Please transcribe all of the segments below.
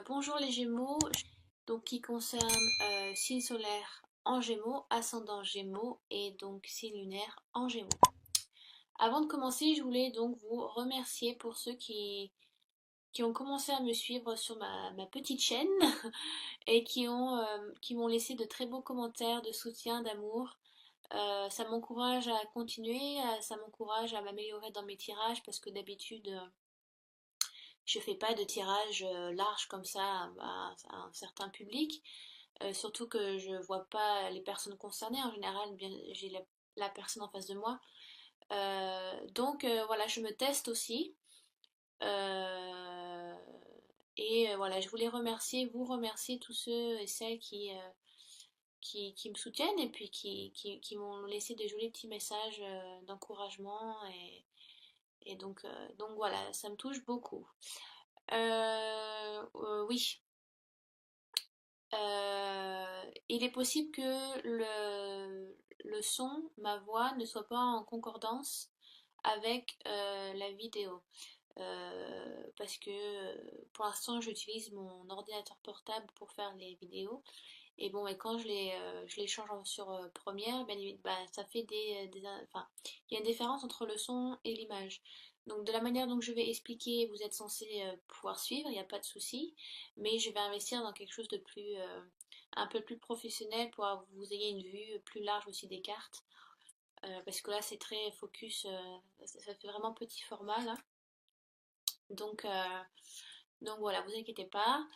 Bonjour les Gémeaux, donc qui concerne signe solaire en Gémeaux, ascendant Gémeaux et donc signe lunaire en Gémeaux. Avant de commencer, je voulais donc vous remercier pour ceux qui ont commencé à me suivre sur ma petite chaîne et qui m'ont laissé de très beaux commentaires de soutien, d'amour. Ça m'encourage à continuer, ça m'encourage à m'améliorer dans mes tirages parce que d'habitude je fais pas de tirage large comme ça à un certain public. Surtout que je vois pas les personnes concernées. En général, bien, j'ai la personne en face de moi. Donc voilà, je me teste aussi. Euh, et voilà, je voulais vous remercier tous ceux et celles qui me soutiennent et puis qui m'ont laissé des jolis petits messages d'encouragement. Et donc voilà, ça me touche beaucoup. Oui, il est possible que le son, ma voix, ne soit pas en concordance avec la vidéo. Parce que pour l'instant j'utilise mon ordinateur portable pour faire les vidéos. Et bon, et quand je les change sur Premiere, bah, ça fait enfin, il y a une différence entre le son et l'image. Donc de la manière dont je vais expliquer, vous êtes censé pouvoir suivre, il n'y a pas de souci. Mais je vais investir dans quelque chose de plus, un peu plus professionnel pour que vous ayez une vue plus large aussi des cartes. Parce que là c'est très focus, ça fait vraiment petit format là. Donc, euh, donc voilà, vous inquiétez pas.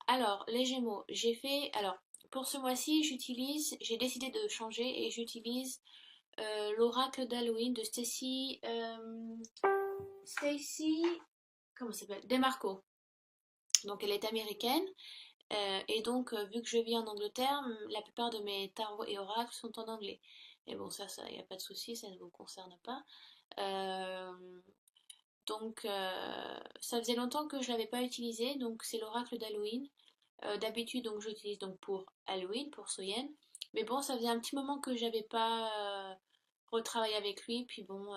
Alors, les Gémeaux, alors, pour ce mois-ci, j'ai décidé de changer et j'utilise l'oracle d'Halloween de Stacy, comment ça s'appelle? DeMarco. Donc, elle est américaine. Et donc, vu que je vis en Angleterre, la plupart de mes tarots et oracles sont en anglais. Et bon, ça, il n'y a pas de souci, ça ne vous concerne pas. Euh, donc, ça faisait longtemps que je ne l'avais pas utilisé, donc c'est l'oracle d'Halloween. D'habitude, donc j'utilise donc pour Halloween, pour Soyen. Mais bon, ça faisait un petit moment que j'avais pas retravaillé avec lui, puis bon,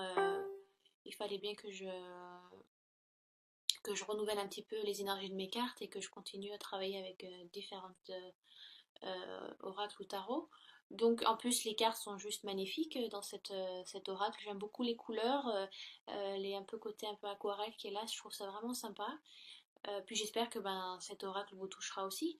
il fallait bien que je renouvelle un petit peu les énergies de mes cartes et que je continue à travailler avec différentes oracles ou tarots. Donc en plus les cartes sont juste magnifiques dans cet oracle. J'aime beaucoup les couleurs, les un peu côté un peu aquarelle qui est là, je trouve ça vraiment sympa. Puis j'espère que ben, cet oracle vous touchera aussi.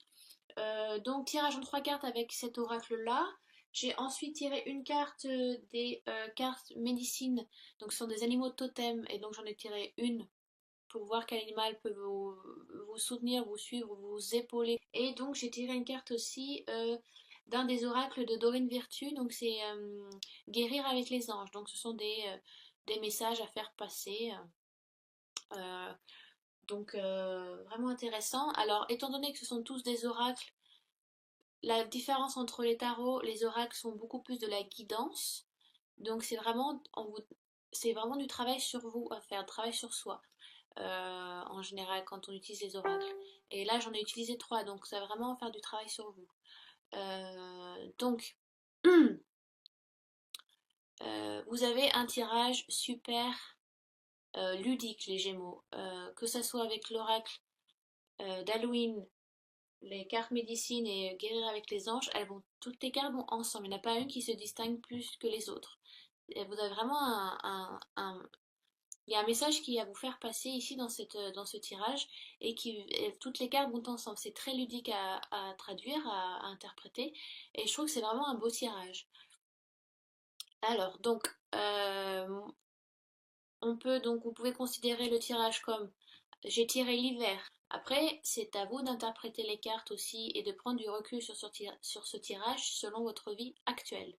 Donc tirage en 3 cartes avec cet oracle là. J'ai ensuite tiré une carte des cartes médecine, donc ce sont des animaux totems, et donc j'en ai tiré une pour voir quel animal peut vous soutenir, vous suivre, vous épauler. Et donc j'ai tiré une carte aussi d'un des oracles de Dorine Virtue, donc c'est guérir avec les anges. Donc ce sont des messages à faire passer. Euh, donc vraiment intéressant. Alors étant donné que ce sont tous des oracles, la différence entre les tarots, les oracles sont beaucoup plus de la guidance. Donc c'est vraiment du travail sur vous à faire, travail sur soi. En général quand on utilise les oracles. Et là j'en ai utilisé 3, donc ça va vraiment faire du travail sur vous. Donc vous avez un tirage super ludique les Gémeaux, que ça soit avec l'oracle d'Halloween, les cartes médecine et guérir avec les anges, toutes les cartes vont ensemble. Il n'y en a pas une qui se distingue plus que les autres. Et vous avez vraiment il y a un message qui est à vous faire passer ici dans ce tirage et toutes les cartes vont ensemble. C'est très ludique à traduire, à interpréter et je trouve que c'est vraiment un beau tirage. Alors, donc, vous pouvez considérer le tirage comme j'ai tiré l'hiver. Après, c'est à vous d'interpréter les cartes aussi et de prendre du recul sur ce tirage selon votre vie actuelle.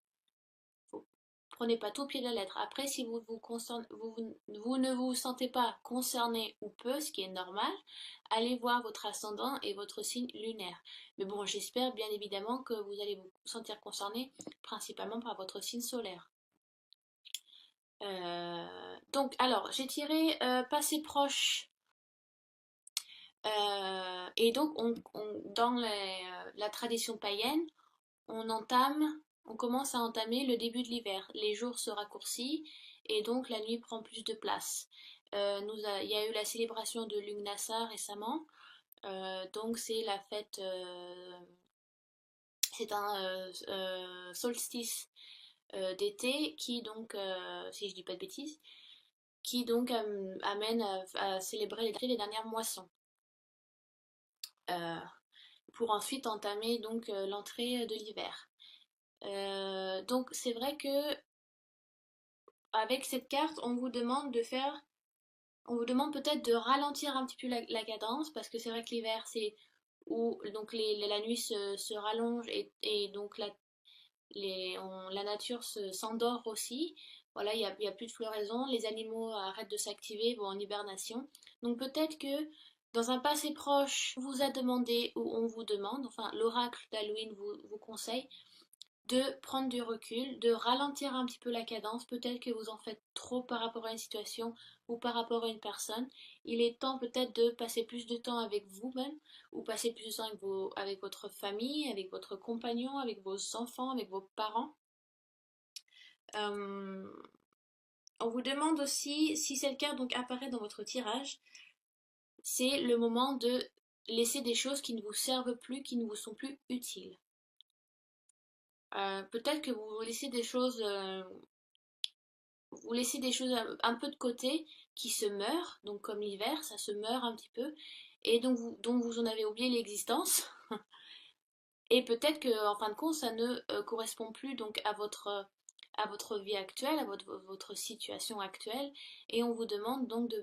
Vous prenez pas tout au pied de la lettre. Après, si vous ne vous sentez pas concerné ou peu, ce qui est normal, allez voir votre ascendant et votre signe lunaire. Mais bon, j'espère bien évidemment que vous allez vous sentir concerné principalement par votre signe solaire. Alors, j'ai tiré passé proche. Et donc, dans la tradition païenne, on commence à entamer le début de l'hiver. Les jours se raccourcissent et donc la nuit prend plus de place. il y a eu la célébration de Lugnasa récemment. Donc c'est la fête, c'est un solstice d'été qui donc, si je dis pas de bêtises, qui donc amène à célébrer les dernières moissons. Euh, pour ensuite entamer donc l'entrée de l'hiver. Donc c'est vrai que avec cette carte, on vous demande peut-être de ralentir un petit peu la cadence parce que c'est vrai que l'hiver c'est où donc la nuit se rallonge et donc la nature s'endort aussi. Voilà, il y a plus de floraison, les animaux arrêtent de s'activer, vont en hibernation. Donc peut-être que dans un passé proche, on vous a demandé ou on vous demande, enfin l'oracle d'Halloween vous conseille de prendre du recul, de ralentir un petit peu la cadence. Peut-être que vous en faites trop par rapport à une situation ou par rapport à une personne. Il est temps peut-être de passer plus de temps avec vous-même ou passer plus de temps avec votre famille, avec votre compagnon, avec vos enfants, avec vos parents. Euh, on vous demande aussi, si c'est le cas, donc apparaît dans votre tirage, c'est le moment de laisser des choses qui ne vous servent plus, qui ne vous sont plus utiles. Peut-être que vous laissez des choses un peu de côté qui se meurent, donc comme l'hiver, ça se meurt un petit peu, et donc vous en avez oublié l'existence. Et peut-être que en fin de compte, ça ne correspond plus donc à votre vie actuelle, à votre situation actuelle, et on vous demande donc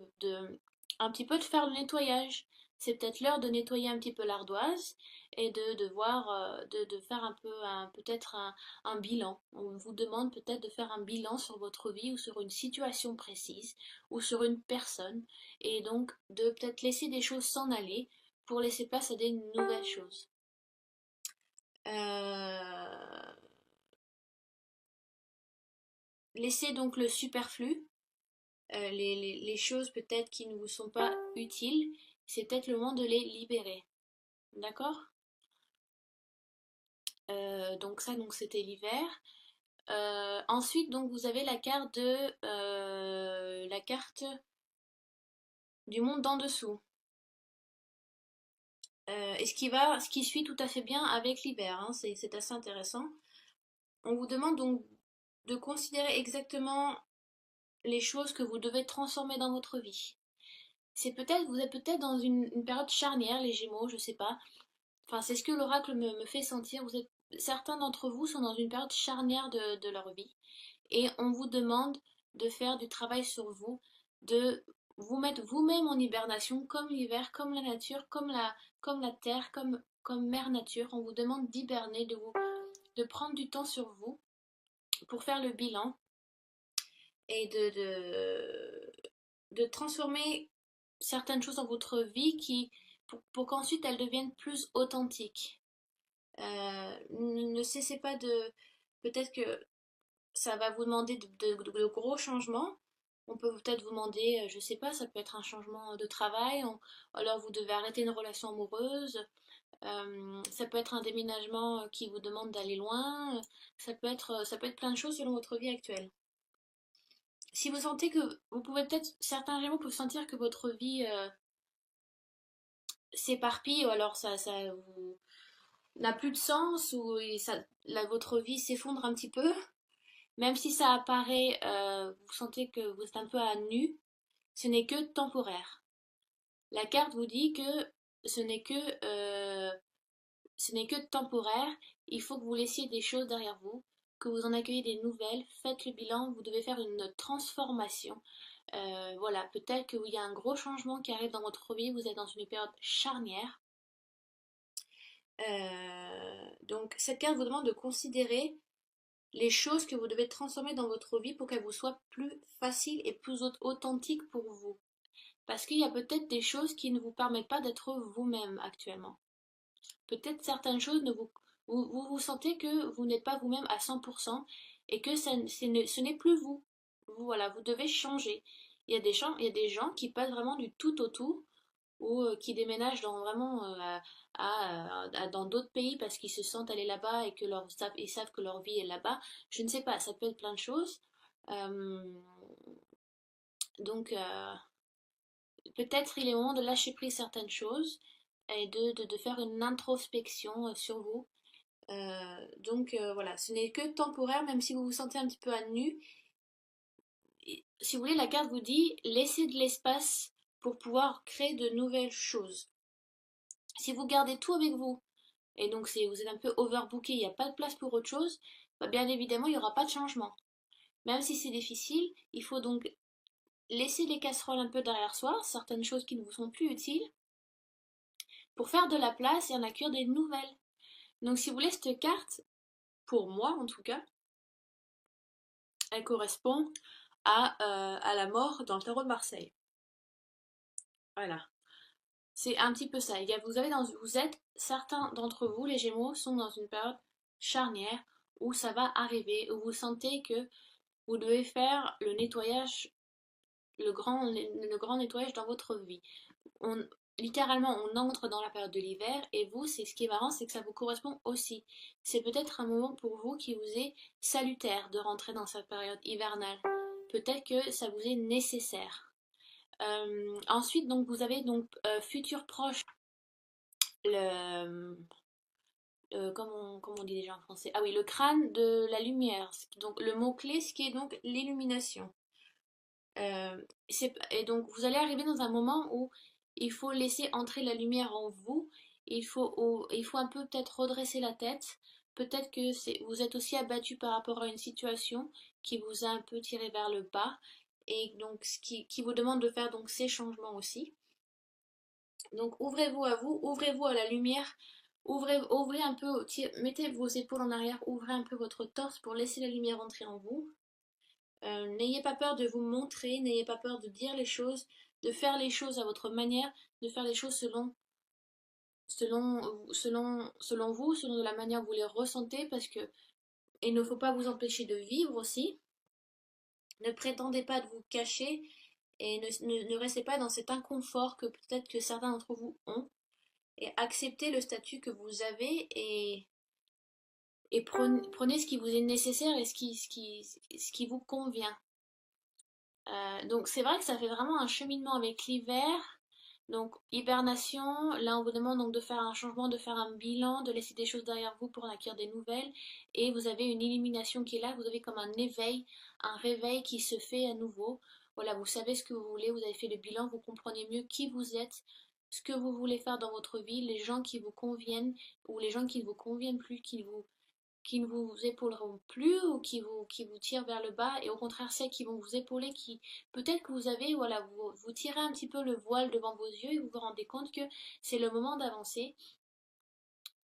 un petit peu de faire le nettoyage. C'est peut-être l'heure de nettoyer un petit peu l'ardoise et de voir, de faire un peu, peut-être un bilan. On vous demande peut-être de faire un bilan sur votre vie ou sur une situation précise ou sur une personne, et donc de peut-être laisser des choses s'en aller pour laisser place à des nouvelles choses. Euh, Laissez donc le superflu, les choses peut-être qui ne vous sont pas utiles, c'est peut-être le moment de les libérer. D'accord? Donc ça, donc c'était l'hiver. Ensuite, donc vous avez la carte du monde d'en dessous. Et ce qui suit tout à fait bien avec l'hiver, hein, c'est assez intéressant. On vous demande donc de considérer exactement les choses que vous devez transformer dans votre vie. Vous êtes peut-être dans une période charnière, les Gémeaux, je sais pas. Enfin, c'est ce que l'oracle me fait sentir. Certains d'entre vous sont dans une période charnière de leur vie. Et on vous demande de faire du travail sur vous, de vous mettre vous-même en hibernation, comme l'hiver, comme la nature, comme la terre, comme mère nature. On vous demande d'hiberner, de prendre du temps sur vous pour faire le bilan et de transformer certaines choses dans votre vie pour qu'ensuite elles deviennent plus authentiques. Ne cessez pas de... Peut-être que ça va vous demander de gros changements. On peut peut-être vous demander, je sais pas, ça peut être un changement de travail, alors vous devez arrêter une relation amoureuse, ça peut être un déménagement qui vous demande d'aller loin, ça peut être plein de choses selon votre vie actuelle. Si vous sentez que vous pouvez peut-être, certains gémeaux peuvent sentir que votre vie s'éparpille, ou alors ça vous n'a plus de sens, ou votre vie s'effondre un petit peu, même si ça apparaît, vous sentez que vous êtes un peu à nu, ce n'est que temporaire. La carte vous dit que ce n'est que, euh, ce n'est que temporaire, il faut que vous laissiez des choses derrière vous, que vous en accueillez des nouvelles, faites le bilan, vous devez faire une transformation. Voilà, peut-être qu'il y a un gros changement qui arrive dans votre vie, vous êtes dans une période charnière. Donc cette carte vous demande de considérer les choses que vous devez transformer dans votre vie pour qu'elles vous soient plus faciles et plus authentiques pour vous. Parce qu'il y a peut-être des choses qui ne vous permettent pas d'être vous-même actuellement. Peut-être certaines choses vous sentez que vous n'êtes pas vous-même à 100% et que ce n'est plus vous. Voilà, vous devez changer. Il y a des gens qui passent vraiment du tout au tout ou qui déménagent dans d'autres pays parce qu'ils se sentent aller là-bas et ils savent que leur vie est là-bas. Je ne sais pas, ça peut être plein de choses. Euh, donc, peut-être il est moment de lâcher prise certaines choses et de faire une introspection sur vous. Voilà, ce n'est que temporaire, même si vous vous sentez un petit peu à nu. Et, si vous voulez, la carte vous dit laissez de l'espace pour pouvoir créer de nouvelles choses. Si vous gardez tout avec vous, et donc vous êtes un peu overbooké, il n'y a pas de place pour autre chose, bah bien évidemment, il n'y aura pas de changement. Même si c'est difficile, il faut donc laisser les casseroles un peu derrière soi, certaines choses qui ne vous sont plus utiles, pour faire de la place et en accueillir des nouvelles. Donc si vous voulez, cette carte, pour moi en tout cas, elle correspond à la mort dans le tarot de Marseille. Voilà. C'est un petit peu ça. Vous êtes, certains d'entre vous, les Gémeaux, sont dans une période charnière où ça va arriver, où vous sentez que vous devez faire le nettoyage, le grand nettoyage dans votre vie. On, Littéralement, on entre dans la période de l'hiver et vous, c'est ce qui est marrant, c'est que ça vous correspond aussi. C'est peut-être un moment pour vous qui vous est salutaire de rentrer dans cette période hivernale. Peut-être que ça vous est nécessaire. Ensuite, donc, vous avez donc futur proche, le, comment on dit déjà en français? Ah oui, le crâne de la lumière. Donc, le mot-clé, ce qui est donc l'illumination. Et donc, vous allez arriver dans un moment où il faut laisser entrer la lumière en vous. Il faut un peu peut-être redresser la tête. Peut-être que vous êtes aussi abattu par rapport à une situation qui vous a un peu tiré vers le bas. Et donc, qui vous demande de faire donc ces changements aussi. Donc, ouvrez-vous à vous, ouvrez-vous à la lumière. Ouvrez un peu, mettez vos épaules en arrière, ouvrez un peu votre torse pour laisser la lumière entrer en vous. N'ayez pas peur de vous montrer, n'ayez pas peur de dire les choses, de faire les choses à votre manière, de faire les choses selon vous, selon de la manière que vous les ressentez, parce que il ne faut pas vous empêcher de vivre aussi. Ne prétendez pas de vous cacher et ne restez pas dans cet inconfort que peut-être que certains d'entre vous ont. Et acceptez le statut que vous avez et prenez ce qui vous est nécessaire et ce qui vous convient. Donc c'est vrai que ça fait vraiment un cheminement avec l'hiver. Donc hibernation, là on vous demande donc de faire un changement, de faire un bilan, de laisser des choses derrière vous pour en acquérir des nouvelles. Et vous avez une illumination qui est là, vous avez comme un éveil, un réveil qui se fait à nouveau. Voilà, vous savez ce que vous voulez, vous avez fait le bilan, vous comprenez mieux qui vous êtes, ce que vous voulez faire dans votre vie, les gens qui vous conviennent ou les gens qui ne vous conviennent plus, qui ne vous épauleront plus ou qui vous tirent vers le bas et au contraire celles qui vont vous épauler qui peut-être que vous avez voilà vous tirez un petit peu le voile devant vos yeux et vous vous rendez compte que c'est le moment d'avancer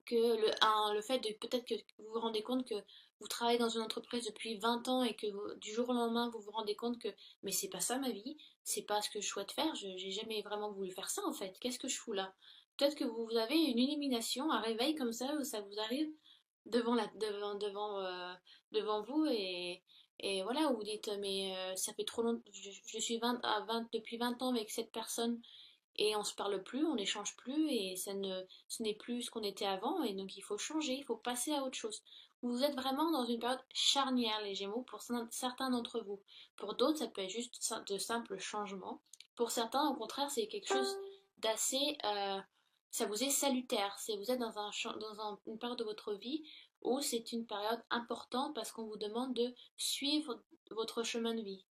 que le fait de peut-être que vous vous rendez compte que vous travaillez dans une entreprise depuis 20 ans et que du jour au lendemain vous vous rendez compte que mais c'est pas ça ma vie, c'est pas ce que je souhaite faire, j'ai jamais vraiment voulu faire ça en fait, qu'est-ce que je fous là? Peut-être que vous avez une illumination, un réveil comme ça où ça vous arrive devant vous et voilà, où vous dites mais ça fait trop longtemps, je suis 20 depuis 20 ans avec cette personne et on se parle plus, on n'échange plus et ce n'est plus ce qu'on était avant et donc il faut changer, il faut passer à autre chose. Vous êtes vraiment dans une période charnière les Gémeaux pour certains d'entre vous. Pour d'autres ça peut être juste de simples changements. Pour certains au contraire c'est quelque chose d'assez ça vous est salutaire. Vous êtes une période de votre vie où c'est une période importante parce qu'on vous demande de suivre votre chemin de vie.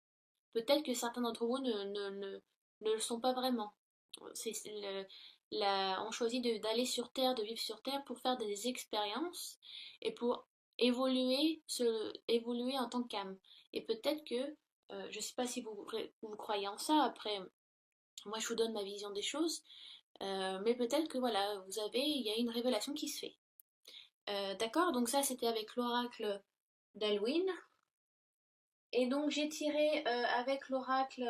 Peut-être que certains d'entre vous ne le sont pas vraiment. On choisit d'aller sur Terre, de vivre sur Terre pour faire des expériences et pour évoluer en tant qu'âme. Et peut-être que, je ne sais pas si vous croyez en ça, après, moi je vous donne ma vision des choses, mais peut-être que voilà, il y a une révélation qui se fait. D'accord, donc ça c'était avec l'oracle d'Halloween. Et donc j'ai tiré avec l'oracle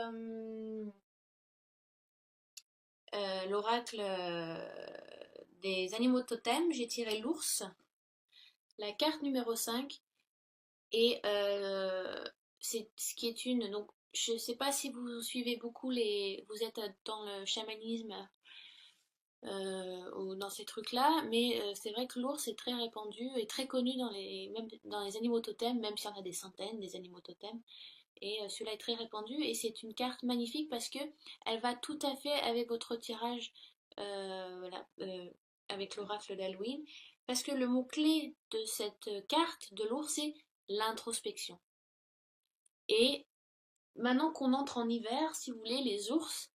des animaux totems, j'ai tiré l'ours, la carte numéro 5 et c'est ce qui est une. Donc je sais pas si vous suivez beaucoup vous êtes dans le chamanisme ou dans ces trucs-là, mais c'est vrai que l'ours est très répandu et très connu même dans les animaux totems, même s'il y en a des centaines des animaux totems. Et celui-là est très répandu et c'est une carte magnifique parce que elle va tout à fait avec votre tirage voilà, avec l'oracle d'Halloween. Parce que le mot-clé de cette carte de l'ours, c'est l'introspection. Et maintenant qu'on entre en hiver, si vous voulez, les ours,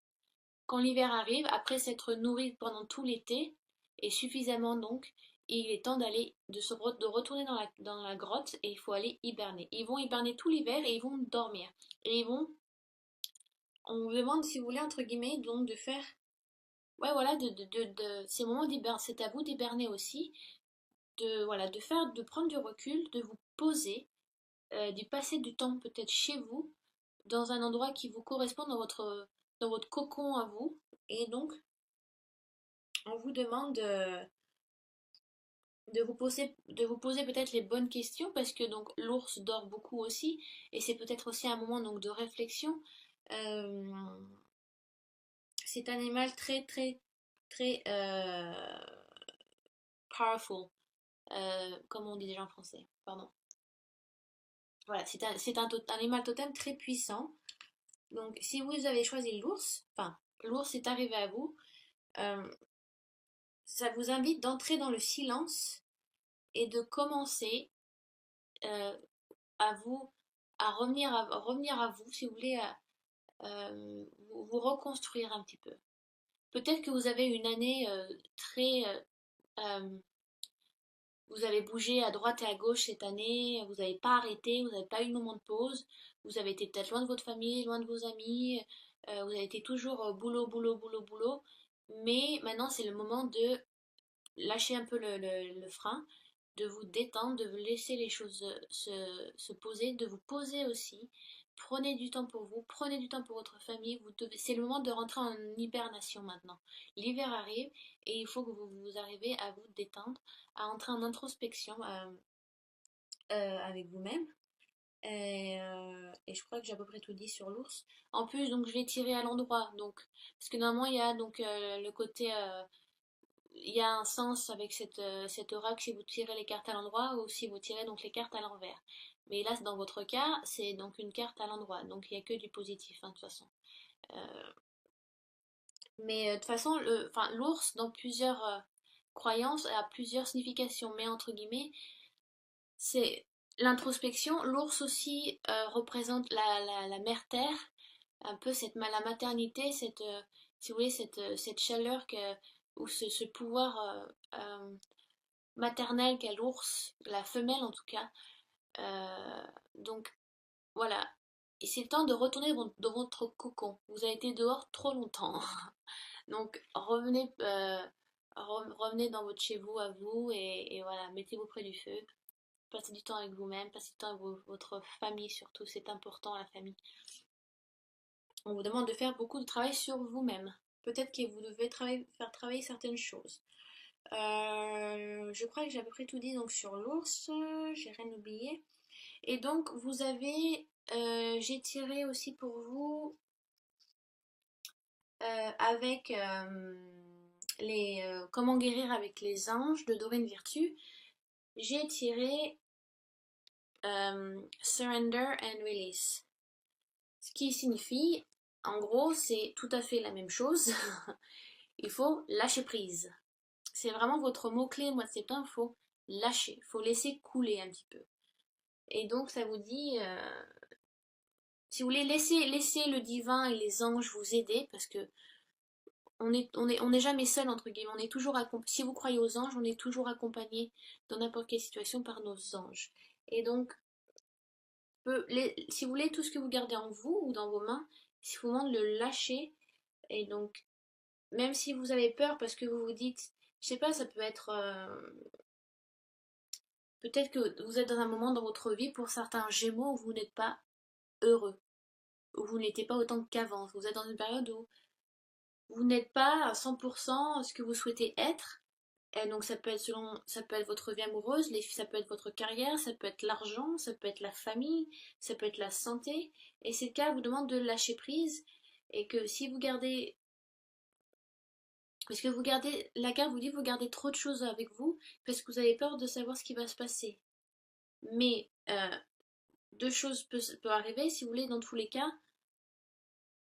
quand l'hiver arrive, après s'être nourris pendant tout l'été, et suffisamment donc, il est temps de retourner dans la grotte et il faut aller hiberner. Ils vont hiberner tout l'hiver et ils vont dormir. Et on vous demande si vous voulez, entre guillemets, donc de faire, ouais voilà, ces moments d'hiver, c'est à vous d'hiberner aussi, voilà, de prendre du recul, de vous poser, d'y passer du temps peut-être chez vous, dans un endroit qui vous correspond dans votre cocon à vous. Et donc, on vous demande de vous poser peut-être les bonnes questions parce que donc l'ours dort beaucoup aussi et c'est peut-être aussi un moment donc de réflexion. Euh, c'est un animal très powerful, comme on dit déjà en français. Pardon. Voilà, un animal totem très puissant. Donc si vous avez choisi l'ours, enfin l'ours est arrivé à vous, euh, ça vous invite d'entrer dans le silence et de commencer euh, à vous revenir à vous, si vous voulez, vous reconstruire un petit peu. Peut-être que vous avez une année très... euh, vous avez bougé à droite et à gauche cette année, vous n'avez pas arrêté, vous n'avez pas eu de moment de pause, vous avez été peut-être loin de votre famille, loin de vos amis, vous avez été toujours boulot, boulot, boulot, boulot, mais maintenant c'est le moment de lâcher un peu le frein, de vous détendre, de vous laisser les choses se poser, de vous poser aussi. Prenez du temps pour vous, prenez du temps pour votre famille. C'est le moment de rentrer en hibernation maintenant. L'hiver arrive et il faut que vous arriviez à vous détendre, à entrer en introspection avec vous-même. Et je crois que j'ai à peu près tout dit sur l'ours. En plus, donc je vais tirer à l'endroit, donc parce que normalement il y a donc le côté il y a un sens avec cet oracle si vous tirez les cartes à l'endroit ou si vous tirez donc les cartes à l'envers. Mais là, dans votre cas, c'est donc une carte à l'endroit, donc il n'y a que du positif, hein, de toute façon. Euh, mais de toute façon, enfin, l'ours, dans plusieurs croyances, a plusieurs significations, mais entre guillemets, c'est l'introspection. L'ours aussi représente la mère terre, un peu la maternité, si vous voulez, cette chaleur ou ce pouvoir maternelle qu'a l'ours, la femelle en tout cas. Donc voilà. Et c'est le temps de retourner dans votre cocon. Vous avez été dehors trop longtemps. Donc revenez dans votre chez vous à vous et voilà, mettez-vous près du feu. Passez du temps avec vous-même, passez du temps avec votre famille surtout, c'est important la famille. On vous demande de faire beaucoup de travail sur vous-même. Peut-être que vous devez faire travailler certaines choses. Je crois que j'ai à peu près tout dit donc sur l'ours, j'ai rien oublié. Et donc j'ai tiré aussi pour vous avec les comment guérir avec les anges de Dorine Virtue. J'ai tiré Surrender and Release. Ce qui signifie, en gros, c'est tout à fait la même chose. Il faut lâcher prise. C'est vraiment votre mot-clé mois de septembre, il faut lâcher, il faut laisser couler un petit peu. Et donc ça vous dit, si vous voulez, laisser le divin et les anges vous aider, parce que on est jamais seul, entre guillemets, on est toujours accompagné. Si vous croyez aux anges, on est toujours accompagné dans n'importe quelle situation par nos anges. Et donc, si vous voulez, tout ce que vous gardez en vous ou dans vos mains, il faut vraiment le lâcher. Et donc, même si vous avez peur parce que vous vous dites, je sais pas, ça peut être peut-être que vous êtes dans un moment dans votre vie, pour certains Gémeaux, où vous n'êtes pas heureux, où vous n'étiez pas autant qu'avant. Vous êtes dans une période où vous n'êtes pas à 100% ce que vous souhaitez être. Et donc ça peut être votre vie amoureuse, ça peut être votre carrière, ça peut être l'argent, ça peut être la famille, ça peut être la santé. Et c'est le cas, vous demande de lâcher prise. Et que si vous gardez parce que la carte vous dit que vous gardez trop de choses avec vous parce que vous avez peur de savoir ce qui va se passer. Mais deux choses peuvent arriver, si vous voulez, dans tous les cas,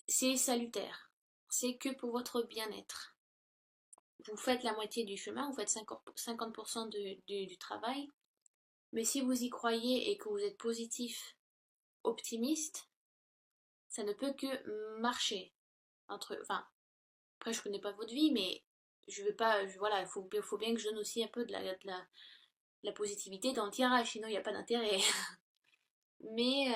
c'est salutaire. C'est que pour votre bien-être. Vous faites la moitié du chemin, vous faites 50% du travail, mais si vous y croyez et que vous êtes positif, optimiste, ça ne peut que marcher. Enfin, après je connais pas votre vie, mais je veux pas, voilà, faut bien que je donne aussi un peu de la positivité dans le tirage, sinon il n'y a pas d'intérêt. Mais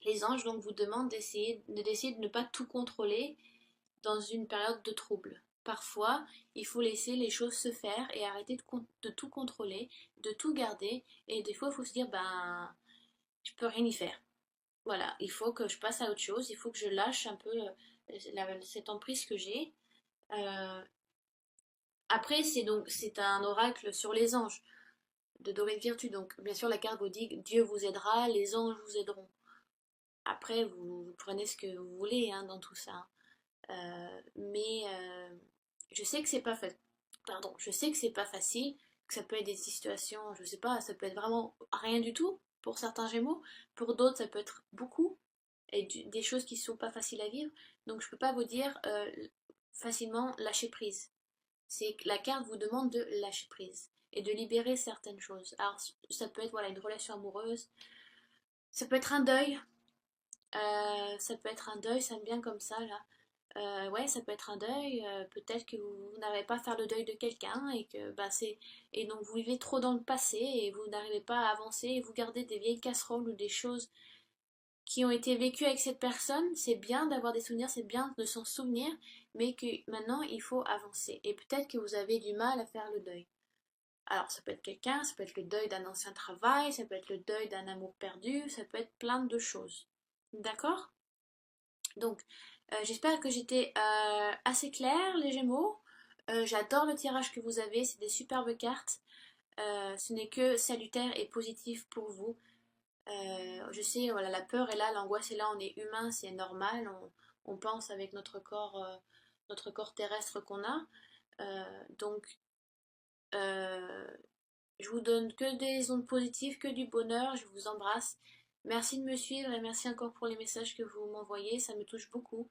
les anges donc vous demandent d'essayer de ne pas tout contrôler dans une période de trouble. Parfois, il faut laisser les choses se faire et arrêter de tout contrôler, de tout garder. Et des fois, il faut se dire, ben, je peux rien y faire. Voilà, il faut que je passe à autre chose, il faut que je lâche un peu cette emprise que j'ai. Euh, Après, c'est un oracle sur les anges de Dorée de Virtue. Donc, bien sûr, la carte vous dit Dieu vous aidera, les anges vous aideront. Après, vous prenez ce que vous voulez hein, dans tout ça. Mais je sais que c'est pas facile. Pardon, je sais que c'est pas facile, que ça peut être des situations, je sais pas, ça peut être vraiment rien du tout pour certains Gémeaux. Pour d'autres, ça peut être beaucoup et des choses qui sont pas faciles à vivre. Donc, je peux pas vous dire facilement lâcher prise. C'est que la carte vous demande de lâcher prise et de libérer certaines choses. Alors, ça peut être voilà une relation amoureuse, ça peut être un deuil, ça peut être un deuil, ça me vient comme ça là. Ouais, ça peut être un deuil. Peut-être que vous n'arrivez pas à faire le deuil de quelqu'un et que bah c'est et donc vous vivez trop dans le passé et vous n'arrivez pas à avancer et vous gardez des vieilles casseroles ou des choses qui ont été vécues avec cette personne. C'est bien d'avoir des souvenirs, c'est bien de s'en souvenir, mais que maintenant il faut avancer. Et peut-être que vous avez du mal à faire le deuil. Alors ça peut être quelqu'un, ça peut être le deuil d'un ancien travail, ça peut être le deuil d'un amour perdu, ça peut être plein de choses. D'accord? Donc, j'espère que j'étais assez claire, les Gémeaux. J'adore le tirage que vous avez, c'est des superbes cartes. Ce n'est que salutaire et positif pour vous. Je sais, voilà, la peur est là, l'angoisse est là, on est humain, c'est normal. On pense avec notre corps terrestre qu'on a. Donc, euh, je vous donne que des ondes positives, que du bonheur. Je vous embrasse. Merci de me suivre et merci encore pour les messages que vous m'envoyez, ça me touche beaucoup.